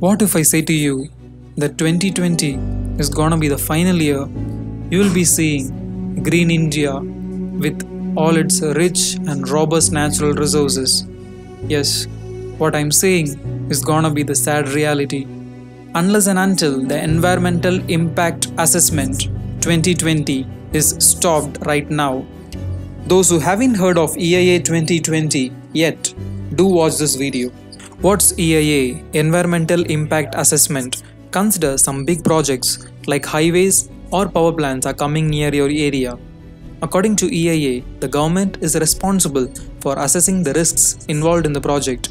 What if I say to you that 2020 is gonna be the final year you will be seeing Green India with all its rich and robust natural resources? Yes, what I'm saying is gonna be the sad reality. Unless and until the Environmental Impact Assessment 2020 is stopped right now. Those who haven't heard of EIA 2020 yet, do watch this video. What's EIA, Environmental Impact Assessment? Consider some big projects like highways or power plants are coming near your area. According to EIA, the government is responsible for assessing the risks involved in the project,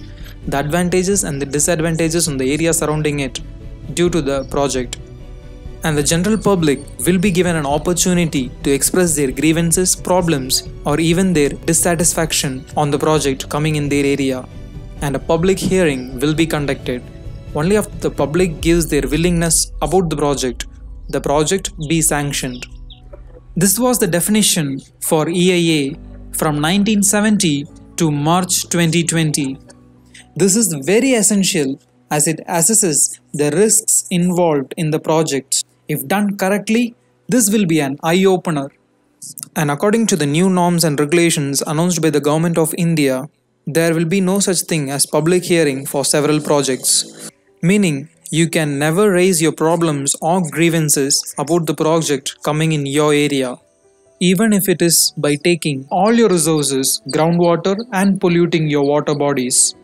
the advantages and the disadvantages on the area surrounding it due to the project. And the general public will be given an opportunity to express their grievances, problems, or even their dissatisfaction on the project coming in their area. And a public hearing will be conducted. Only after the public gives their willingness about the project be sanctioned. This was the definition for EIA from 1970 to March 2020. This is very essential as it assesses the risks involved in the project. If done correctly, this will be an eye-opener. And according to the new norms and regulations announced by the Government of India, there will be no such thing as public hearing for several projects. Meaning, you can never raise your problems or grievances about the project coming in your area, even if it is by taking all your resources, groundwater, and polluting your water bodies.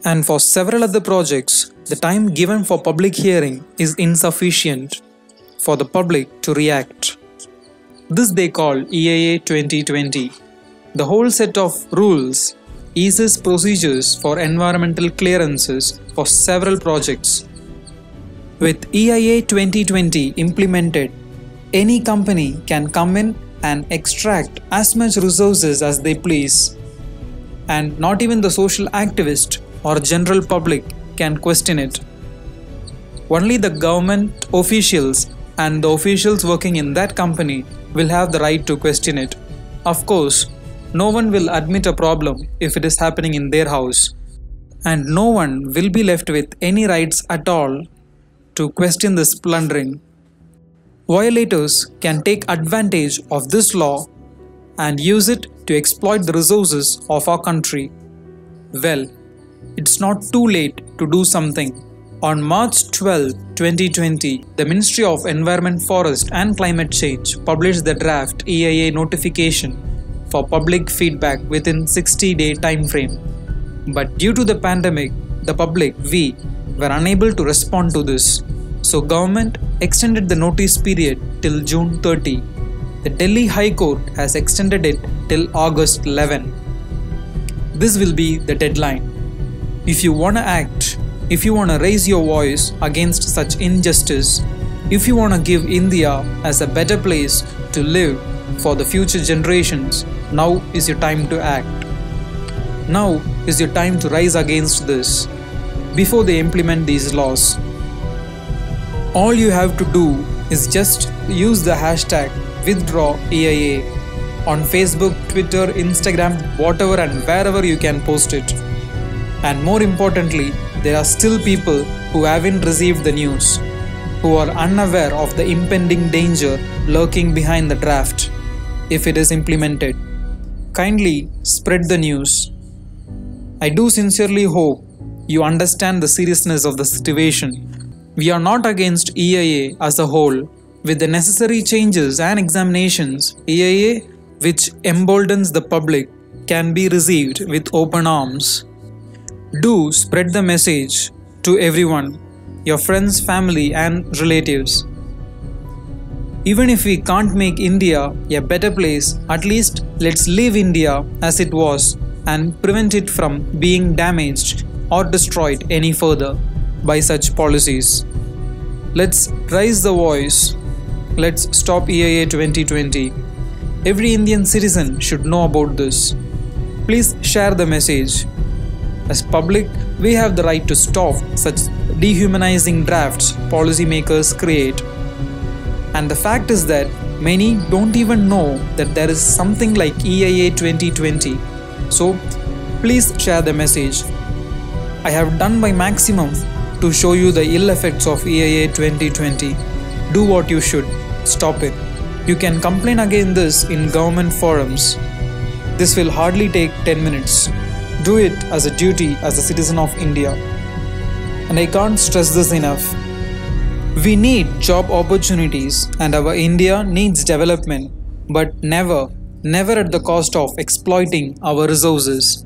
And for several other projects, the time given for public hearing is insufficient for the public to react. This they call EIA 2020. The whole set of rules eases procedures for environmental clearances for several projects. With EIA 2020 implemented, any company can come in and extract as much resources as they please. And not even the social activist or general public can question it. Only the government officials and the officials working in that company will have the right to question it. Of course, no one will admit a problem if it is happening in their house, and no one will be left with any rights at all to question this plundering. Violators can take advantage of this law and use it to exploit the resources of our country. Well, it's not too late to do something. On March 12, 2020, the Ministry of Environment, Forest and Climate Change published the draft EIA notification for public feedback within 60-day time frame. But due to the pandemic, the public, we, were unable to respond to this. So government extended the notice period till June 30. The Delhi High Court has extended it till August 11. This will be the deadline. If you wanna act, if you wanna raise your voice against such injustice, if you wanna give India as a better place to live for the future generations, now is your time to act. Now is your time to rise against this before they implement these laws. All you have to do is just use the hashtag #WithdrawEIA on Facebook, Twitter, Instagram, whatever and wherever you can post it. And more importantly, there are still people who haven't received the news, who are unaware of the impending danger lurking behind the draft if it is implemented. Kindly spread the news. I do sincerely hope you understand the seriousness of the situation. We are not against EIA as a whole. With the necessary changes and examinations, EIA, which emboldens the public, can be received with open arms. Do spread the message to everyone, your friends, family and relatives. Even if we can't make India a better place, at least let's leave India as it was and prevent it from being damaged or destroyed any further by such policies. Let's raise the voice. Let's stop EIA 2020. Every Indian citizen should know about this. Please share the message. As public, we have the right to stop such dehumanizing drafts policymakers create. And the fact is that many don't even know that there is something like EIA 2020. So please share the message. I have done my maximum to show you the ill effects of EIA 2020. Do what you should. Stop it. You can complain against this in government forums. This will hardly take 10 minutes. Do it as a duty as a citizen of India. And I can't stress this enough. We need job opportunities and our India needs development, but never at the cost of exploiting our resources.